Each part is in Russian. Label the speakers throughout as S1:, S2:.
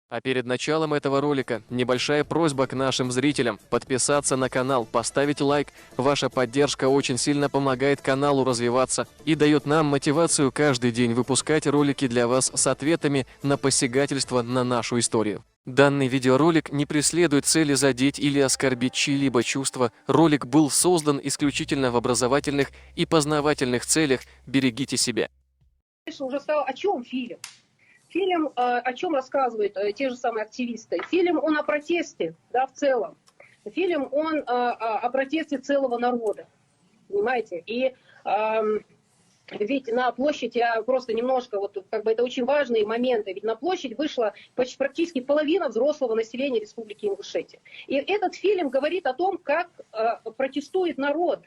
S1: А перед началом этого ролика небольшая просьба к нашим зрителям подписаться на канал, поставить лайк. Ваша поддержка очень сильно помогает каналу развиваться и дает нам мотивацию каждый день выпускать ролики для вас с ответами на посягательство на нашу историю. Данный видеоролик не преследует цели задеть или оскорбить чьи-либо чувства. Ролик был создан исключительно в образовательных и познавательных целях. Берегите себя.
S2: Уже стал о чем фильм? Фильм о чем рассказывают те же самые активисты? Фильм он о протесте, да, в целом. Фильм он о протесте целого народа, понимаете? И ведь на площадь, я просто немножко, вот как бы это очень важные моменты, ведь на площадь вышла почти практически половина взрослого населения Республики Ингушетия. И этот фильм говорит о том, как протестует народ.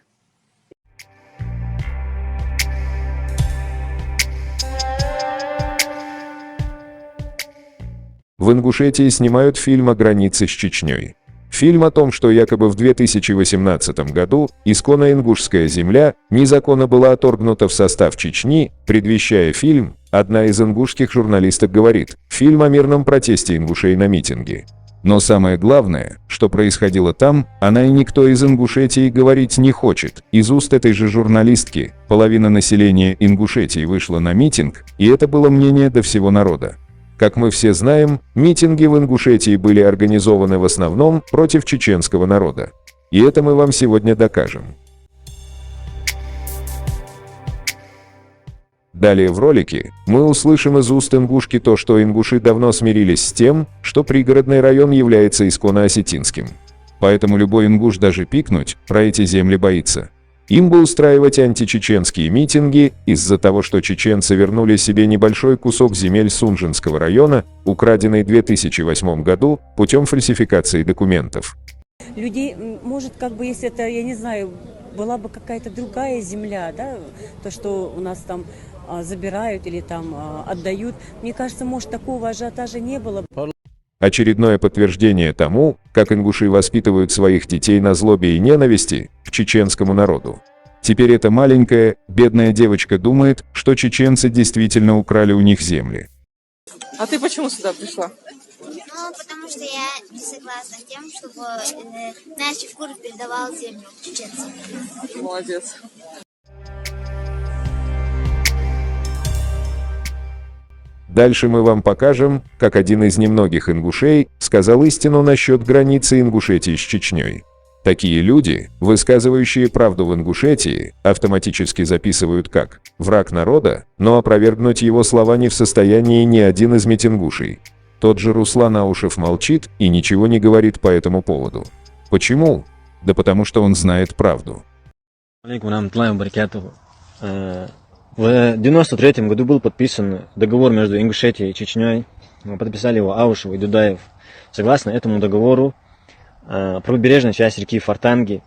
S3: В Ингушетии снимают фильм о границе с Чечней. Фильм о том, что якобы в 2018 году исконно ингушская земля незаконно была отторгнута в состав Чечни, предвещая фильм, одна из ингушских журналисток говорит, фильм о мирном протесте ингушей на митинге. Но самое главное, что происходило там, она и никто из Ингушетии говорить не хочет. Из уст этой же журналистки половина населения Ингушетии вышла на митинг, и это было мнение до всего народа. Как мы все знаем, митинги в Ингушетии были организованы в основном против чеченского народа. И это мы вам сегодня докажем. Далее в ролике мы услышим из уст ингушки то, что ингуши давно смирились с тем, что пригородный район является исконно осетинским. Поэтому любой ингуш даже пикнуть про эти земли боится. Им бы устраивать античеченские митинги из-за того, что чеченцы вернули себе небольшой кусок земель Сунжинского района, украденный в 2008 году путем фальсификации документов.
S4: Людей, может, как бы, если это, я не знаю, была бы какая-то другая земля, да, то, что у нас там забирают или там отдают, мне кажется, может, такого ажиотажа не было.
S3: Очередное подтверждение тому, как ингуши воспитывают своих детей на злобе и ненависти к чеченскому народу. Теперь эта маленькая, бедная девочка думает, что чеченцы действительно украли у них земли.
S5: А ты почему сюда пришла?
S6: Ну, потому что я не согласна с тем, чтобы наш Евкуров передавал землю чеченцам.
S5: Молодец.
S3: Дальше мы вам покажем, как один из немногих ингушей сказал истину насчет границы Ингушетии с Чечней. Такие люди, высказывающие правду в Ингушетии, автоматически записывают как «враг народа», но опровергнуть его слова не в состоянии ни один из митингушей. Тот же Руслан Аушев молчит и ничего не говорит по этому поводу. Почему? Да потому что он знает правду.
S7: В 1993 году был подписан договор между Ингушетией и Чечней. Подписали его Аушев и Дудаев. Согласно этому договору, правобережная часть реки Фортанги,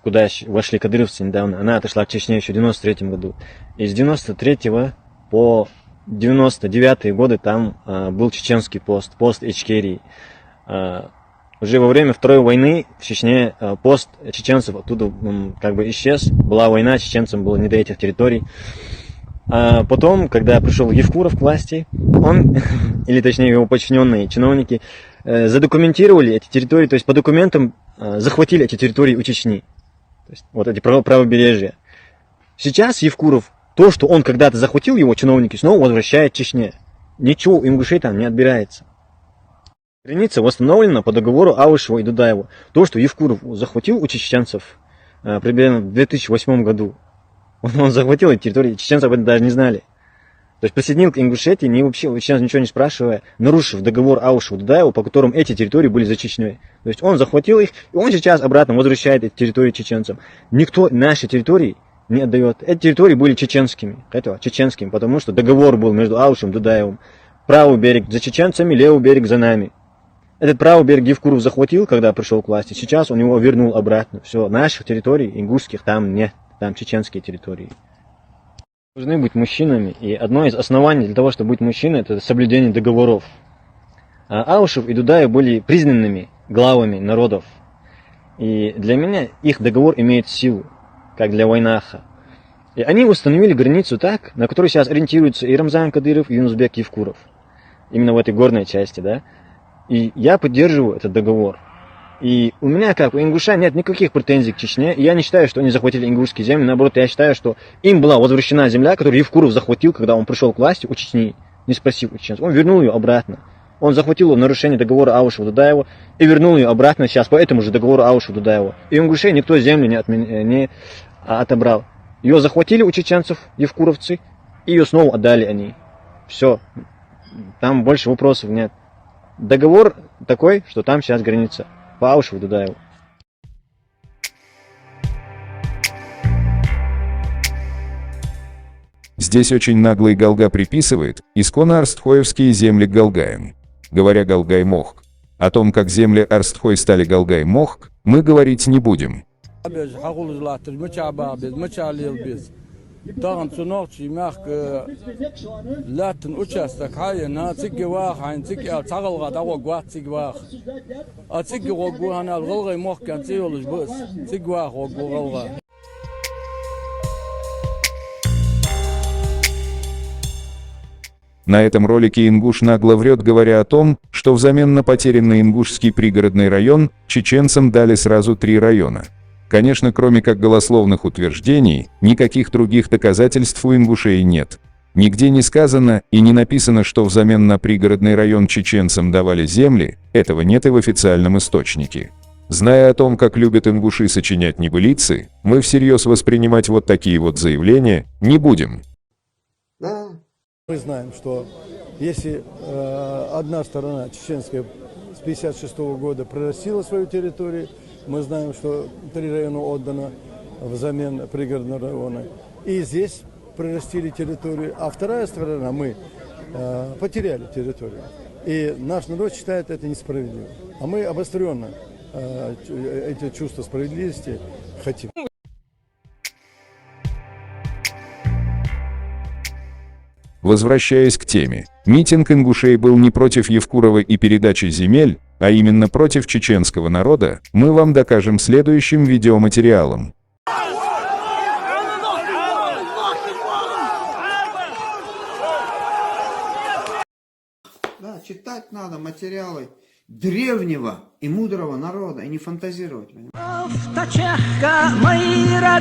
S7: куда вошли кадыровцы недавно, она отошла к Чечне еще в 1993 году. И с 1993 по 1999 годы там был чеченский пост Ичкерии. Уже во время Второй войны в Чечне пост чеченцев оттуда как бы исчез. Была война, чеченцам было не до этих территорий. А потом, когда пришел Евкуров к власти, он, или точнее его подчиненные чиновники, задокументировали эти территории, то есть по документам захватили эти территории у Чечни. То есть вот эти правобережья. Сейчас Евкуров, то, что он когда-то захватил, его чиновники снова возвращает Чечне. Ничего у ингушей там не отбирается. Граница восстановлена по договору Аушева и Дудаева. То, что Евкуров захватил у чеченцев примерно в 2008 году, он захватил эти территории, чеченцы об этом даже не знали. То есть присоединил к Ингушетии, вообще у чеченцев ничего не спрашивая, нарушив договор Аушева и Дудаева, по которым эти территории были за Чечней. То есть он захватил их, и он сейчас обратно возвращает эти территории чеченцам. Никто наши территории не отдает. Эти территории были чеченскими, потому что договор был между Аушевым и Дудаевым. Правый берег за чеченцами, левый берег за нами. Этот правый берег Евкуров захватил, когда пришел к власти. Сейчас он его вернул обратно. Все, наших территорий, ингушских, там нет. Там чеченские территории. Должны быть мужчинами. И одно из оснований для того, чтобы быть мужчиной, это соблюдение договоров. Аушев и Дудаев были признанными главами народов. И для меня их договор имеет силу, как для Вайнаха. И они установили границу так, на которую сейчас ориентируются и Рамзан Кадыров, и Юнусбек Евкуров. именно в этой горной части, да. И я поддерживаю этот договор. И у меня, как у ингуша, нет никаких претензий к Чечне. И я не считаю, что они захватили ингушские земли. Наоборот, я считаю, что им была возвращена земля, которую Евкуров захватил, когда он пришел к власти у Чечни, не спросив у чеченцев. Он вернул ее обратно. Он захватил ее в нарушение договора Аушева-Дудаева и вернул ее обратно сейчас по этому же договору Аушева-Дудаева. И у ингушей никто землю не отобрал. Ее захватили у чеченцев, евкуровцы, и ее снова отдали они. Все. Там больше вопросов нет. Договор такой, что там сейчас граница. По Аушеву-Дудаеву.
S3: Здесь очень наглый Галга приписывает исконно арстхоевские земли Галгаям, говоря Галгай-Мохк. О том, как земли Арстхой стали Галгай-Мохк, мы говорить не будем.
S8: Dağın çunaqçı maq latin uçastak hayna çiki vax hayn çiki çağılğa da qoq çiki vax a çiki qoq hanal qılğay moqkan çiyoluş bus çiki vax qoq qılğa.
S3: На этом ролике ингуш нагло врет, говоря о том, что взамен на потерянный ингушский пригородный район чеченцам дали сразу 3 района. Конечно, кроме как голословных утверждений, никаких других доказательств у ингушей нет. Нигде не сказано и не написано, что взамен на пригородный район чеченцам давали земли, этого нет и в официальном источнике. Зная о том, как любят ингуши сочинять небылицы, мы всерьез воспринимать вот такие вот заявления не будем.
S8: Мы знаем, что если одна сторона чеченская с 1956 года прирастила свою территорию, мы знаем, что 3 района отдано взамен пригородного района. И здесь прирастили территорию, а вторая сторона, мы потеряли территорию. И наш народ считает это несправедливым. А мы обостренно эти чувства справедливости хотим.
S3: Возвращаясь к теме, митинг ингушей был не против Евкурова и передачи земель, а именно против чеченского народа, мы вам докажем следующим видеоматериалом.
S9: Да, читать надо материалы древнего и мудрого народа, и не фантазировать.
S10: Moira